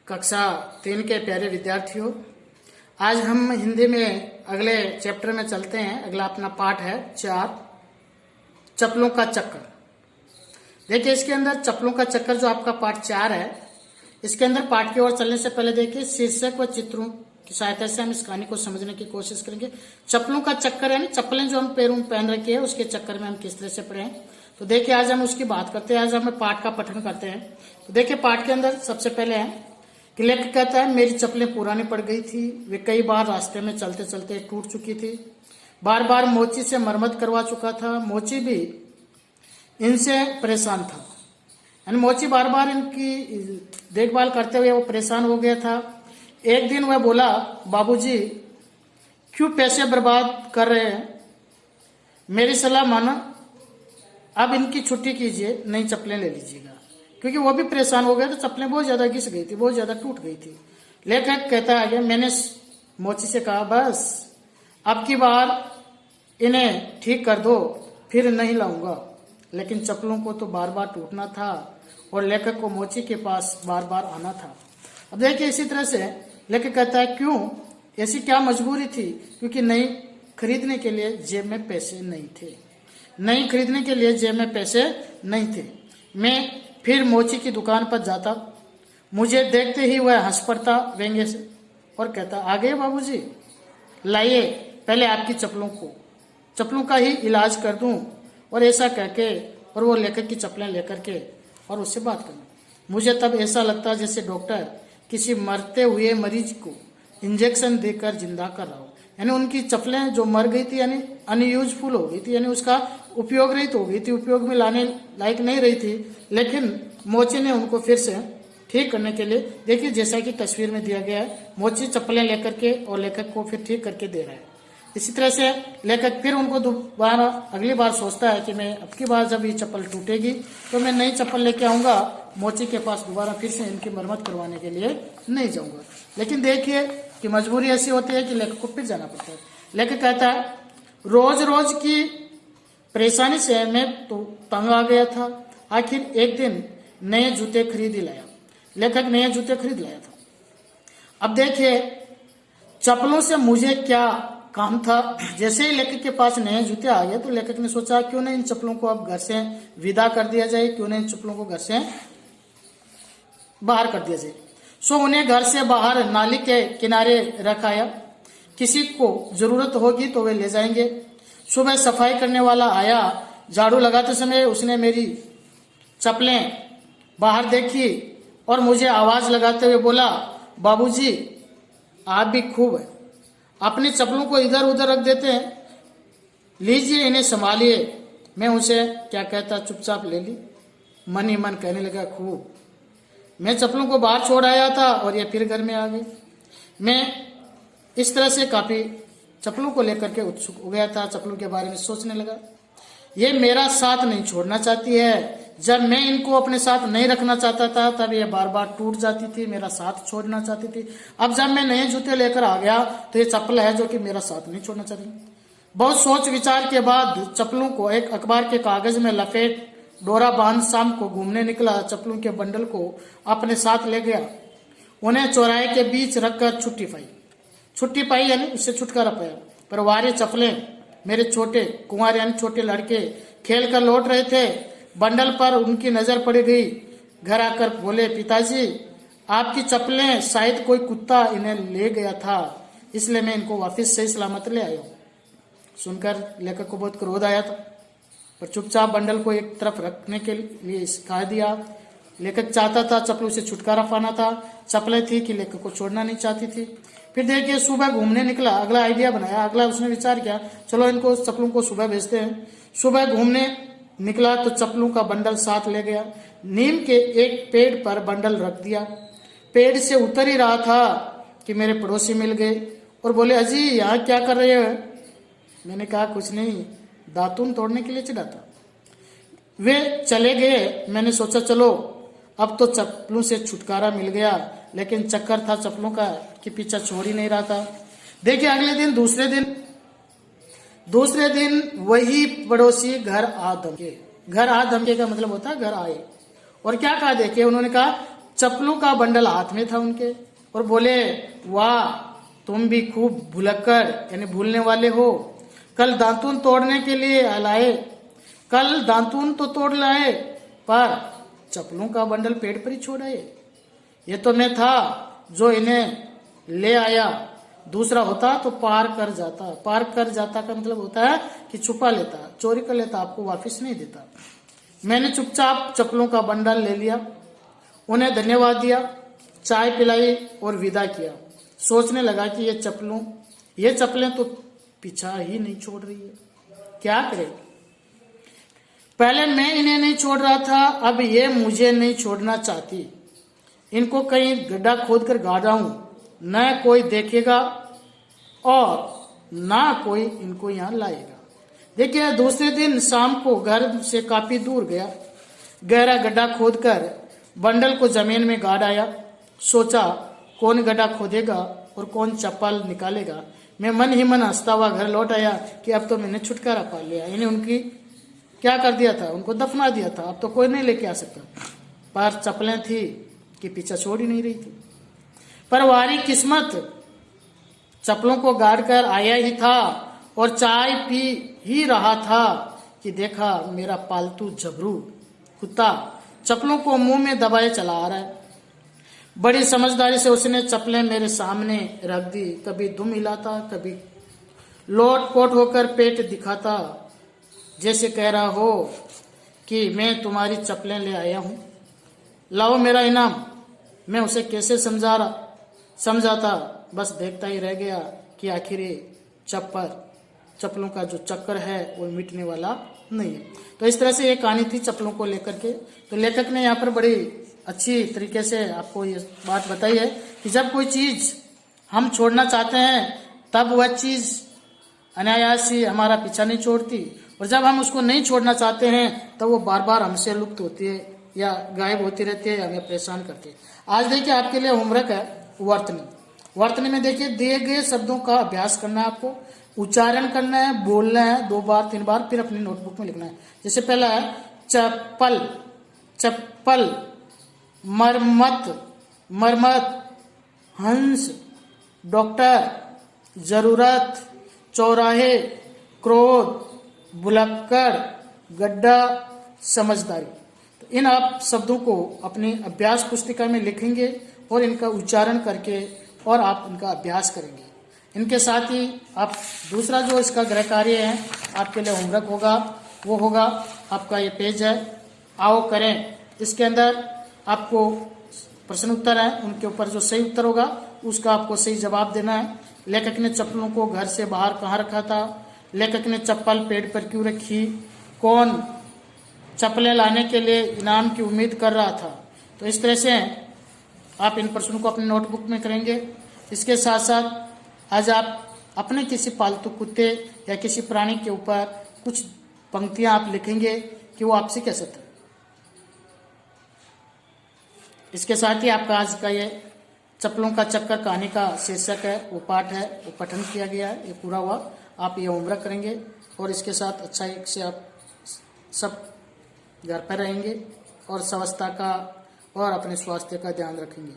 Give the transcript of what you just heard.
कक्षा 3 के प्यारे विद्यार्थियों, आज हम हिंदी में अगले चैप्टर में चलते हैं। अगला अपना पाठ है 4, चप्पलों का चक्कर। देखिए, इसके अंदर चप्पलों का चक्कर जो आपका पाठ 4 है, इसके अंदर पाठ की ओर चलने से पहले देखिए शीर्षक व चित्रों की सहायता से हम इस कहानी को समझने की कोशिश करेंगे। चप्पलों का चक्कर यानी चप्पलें जो हम पैरों में पहन रखी है उसके चक्कर में हम किस तरह से पढ़े हैं। तो देखिए, आज हम उसकी बात करते हैं। आज हम पाठ का पठन करते हैं। तो देखिए, पाठ के अंदर सबसे पहले है कि लेखक कहता है, मेरी चप्पलें पुरानी पड़ गई थी, वे कई बार रास्ते में चलते चलते टूट चुकी थी, बार बार मोची से मरम्मत करवा चुका था, मोची भी इनसे परेशान था, यानी मोची बार बार इनकी देखभाल करते हुए वो परेशान हो गया था। एक दिन वह बोला, बाबूजी क्यों पैसे बर्बाद कर रहे हैं, मेरी सलाह माना, अब इनकी छुट्टी कीजिए, नई चप्पलें ले लीजिएगा। क्योंकि वो भी परेशान हो गया, तो चप्पलें बहुत ज्यादा घिस गई थी, बहुत ज्यादा टूट गई थी। लेखक कहता है, मैंने मोची से कहा, बस अब की बार इन्हें ठीक कर दो, फिर नहीं लाऊंगा। लेकिन चप्पलों को तो बार बार टूटना था और लेखक को मोची के पास बार बार आना था। अब देखिए, इसी तरह से लेखक कहता है, क्यों, ऐसी क्या मजबूरी थी? क्योंकि नई खरीदने के लिए जेब में पैसे नहीं थे, नई खरीदने के लिए जेब में पैसे नहीं थे। मैं फिर मोची की दुकान पर जाता, मुझे देखते ही वह हंस पड़ता व्यंग्य से और कहता, आ गए बाबूजी, लाइए पहले आपकी चप्पलों का ही इलाज कर दूं। और ऐसा कहके और वो लेखक की चप्पलें लेकर के और उससे बात करना। मुझे तब ऐसा लगता जैसे डॉक्टर किसी मरते हुए मरीज को इंजेक्शन देकर जिंदा कर रहा हो। यानी उनकी चप्पलें जो मर गई थी, यानी अनयूजफुल हो गई थी, यानी उसका उपयोग रहित हो गई थी, उपयोग में लाने लायक नहीं रही थी, लेकिन मोची ने उनको फिर से ठीक करने के लिए, देखिए जैसा कि तस्वीर में दिया गया है, मोची चप्पलें लेकर के और लेखक को फिर ठीक करके दे रहा है। इसी तरह से लेखक फिर उनको दोबारा अगली बार सोचता है कि मैं अब की बार जब ये चप्पल टूटेगी तो मैं नई चप्पल लेके आऊंगा, मोची के पास दोबारा फिर से इनकी मरम्मत करवाने के लिए नहीं जाऊंगा। लेकिन देखिए कि मजबूरी ऐसी होती है कि लेखक को फिर जाना पड़ता है। लेखक कहता है, रोज रोज की परेशानी से मैं तो तंग आ गया था, आखिर एक दिन नए जूते खरीद लाया। लेखक नए जूते खरीद लाया था। अब देखिए, चप्पलों से मुझे क्या काम था। जैसे ही लेखक के पास नए जूते आ गए तो लेखक ने सोचा, क्यों नहीं इन चप्पलों को अब घर से विदा कर दिया जाए, क्यों नहीं इन चप्पलों को घर से बाहर कर दिया जाए। सो उन्हें घर से बाहर नाली के किनारे रख आया, किसी को जरूरत होगी तो वे ले जाएंगे। सुबह सफाई करने वाला आया, झाड़ू लगाते समय उसने मेरी चप्पलें बाहर देखी और मुझे आवाज लगाते हुए बोला, बाबूजी आप भी खूब है, अपनी चप्पलों को इधर उधर रख देते हैं, लीजिए इन्हें संभालिए। मैं उसे क्या कहता, चुपचाप ले ली। मन ही मन कहने लगा, खूब, मैं चप्पलों को बाहर छोड़ आया था और ये फिर घर में आ गई। मैं इस तरह से काफी चप्पलों को लेकर के उत्सुक हो गया था, चप्पलों के बारे में सोचने लगा। ये मेरा साथ नहीं छोड़ना चाहती है, जब मैं इनको अपने साथ नहीं रखना चाहता था तब ये बार बार टूट जाती थी, मेरा साथ छोड़ना चाहती थी। अब जब मैं नए जूते लेकर आ गया तो ये चप्पल है जो कि मेरा साथ नहीं छोड़ना चाहती। बहुत सोच विचार के बाद चप्पलों को एक अखबार के कागज में लपेट डोरा बांध शाम को घूमने निकला। चप्पलों के बंडल को अपने साथ ले गया, उन्हें चौराहे के बीच रखकर छुट्टी पाई यानी उससे छुटकारा पाया। पर वारे चप्पलें मेरे छोटे कुंवारे यानी छोटे लड़के खेल कर लौट रहे थे, बंडल पर उनकी नजर पड़ गई। घर आकर बोले, पिताजी आपकी चप्पलें शायद कोई कुत्ता इन्हें ले गया था, इसलिए मैं इनको वापस सही सलामत ले आया हूँ। सुनकर लेखक को बहुत क्रोध आया था, पर चुपचाप बंडल को एक तरफ रखने के लिए सिखा दिया। लेखक चाहता था चप्पलों से छुटकारा पाना था, चप्पलें थी कि लेखक को छोड़ना नहीं चाहती थी। फिर देखिए, सुबह घूमने निकला, अगला आइडिया बनाया, अगला उसने विचार किया, चलो इनको चप्पलों को सुबह भेजते हैं। सुबह घूमने निकला तो चप्पलों का बंडल साथ ले गया, नीम के एक पेड़ पर बंडल रख दिया। पेड़ से उतर ही रहा था कि मेरे पड़ोसी मिल गए और बोले, अजी यहाँ क्या कर रहे हो? मैंने कहा, कुछ नहीं, दातून तोड़ने के लिए चढ़ा था। वे चले गए। मैंने सोचा चलो अब तो चप्पलों से छुटकारा मिल गया, लेकिन चक्कर था चप्पलों का कि पीछा छोड़ ही नहीं रहा था। देखिए, अगले दिन दूसरे दिन वही पड़ोसी घर आ धमके का मतलब होता है घर आए। और क्या कहा, देखिए उन्होंने कहा, चप्पलों का बंडल हाथ में था उनके और बोले, वाह तुम भी खूब भुलक्कड़ यानी भूलने वाले हो। कल दातून तोड़ने के लिए लाए, कल दातून तो तोड़ लाए पर चप्पलों का बंडल पेड़ पर ही छोड़ आए। ये तो मैं था जो इन्हें ले आया, दूसरा होता तो पार कर जाता। पार कर जाता का मतलब होता है कि छुपा लेता, चोरी कर लेता, आपको वापस नहीं देता। मैंने चुपचाप चप्पलों का बंडल ले लिया, उन्हें धन्यवाद दिया, चाय पिलाई और विदा किया। सोचने लगा कि ये चप्पलें तो पीछा ही नहीं छोड़ रही है, क्या करे। पहले मैं इन्हें नहीं छोड़ रहा था, अब ये मुझे नहीं छोड़ना चाहती। इनको कहीं गड्ढा खोद कर गाड़ा हूं, न कोई देखेगा और ना कोई इनको यहां लाएगा। देखिए, दूसरे दिन शाम को घर से काफी दूर गया, गहरा गड्ढा खोदकर बंडल को जमीन में गाड़ आया। सोचा कौन गड्ढा खोदेगा और कौन चप्पल निकालेगा। मैं मन ही मन हंसता हुआ घर लौट आया कि अब तो मैंने छुटकारा पा लिया। इन्हें उनकी क्या कर दिया था, उनको दफना दिया था, अब तो कोई नहीं लेके आ सकता। पर चप्पलें थी कि पीछा छोड़ ही नहीं रही थी। पर वारी किस्मत चप्पलों को गाड़ कर आया ही था और चाय पी ही रहा था कि देखा मेरा पालतू झबरू कुत्ता चप्पलों को मुंह में दबाए चला आ रहा है। बड़ी समझदारी से उसने चप्पलें मेरे सामने रख दी। कभी दुम हिलाता, कभी लोट पोट होकर पेट दिखाता, जैसे कह रहा हो कि मैं तुम्हारी चप्पलें ले आया हूं, लाओ मेरा इनाम। मैं उसे कैसे समझाता, बस देखता ही रह गया कि आखिर चप्पलों का जो चक्कर है वो मिटने वाला नहीं है। तो इस तरह से ये कहानी थी चप्पलों को लेकर के। तो लेखक ने यहाँ पर बड़ी अच्छी तरीके से आपको ये बात बताई है कि जब कोई चीज हम छोड़ना चाहते हैं तब वह चीज अनायास ही हमारा पीछा नहीं छोड़ती, और जब हम उसको नहीं छोड़ना चाहते हैं तब वो बार बार हमसे लुप्त होती है या गायब होती रहती है, हमें परेशान करती है। आज देखिए आपके लिए होमवर्क है वर्तनी। वर्तनी में देखिए दिए गए शब्दों का अभ्यास करना है, आपको उच्चारण करना है, बोलना है 2 बार 3 बार, फिर अपनी नोटबुक में लिखना है। जैसे पहला है चप्पल, चप्पल, मरमत, हंस, डॉक्टर, जरूरत, चौराहे, क्रोध, बुलक्कड़, गड्ढा, समझदारी। तो इन आप शब्दों को अपनी अभ्यास पुस्तिका में लिखेंगे और इनका उच्चारण करके और आप इनका अभ्यास करेंगे। इनके साथ ही आप दूसरा जो इसका गृह कार्य है आपके लिए होमवर्क होगा, वो होगा आपका ये पेज है, आओ करें। इसके अंदर आपको प्रश्न उत्तर है, उनके ऊपर जो सही उत्तर होगा उसका आपको सही जवाब देना है। लेखक ने चप्पलों को घर से बाहर कहाँ रखा था, लेखक ने चप्पल पेड़ पर क्यों रखी, कौन चप्पलें लाने के लिए इनाम की उम्मीद कर रहा था। तो इस तरह से आप इन प्रश्नों को अपने नोटबुक में करेंगे। इसके साथ साथ आज आप अपने किसी पालतू कुत्ते या किसी प्राणी के ऊपर कुछ पंक्तियां आप लिखेंगे कि वो आपसे कैसे था। इसके साथ ही आपका आज का ये चप्पलों का चक्कर कहानी का शीर्षक है, वो पाठ है, वो पठन किया गया है, ये पूरा हुआ। आप ये होमवर्क करेंगे और इसके साथ अच्छा एक से आप सब घर पर रहेंगे और स्वच्छता का और अपने स्वास्थ्य का ध्यान रखेंगे।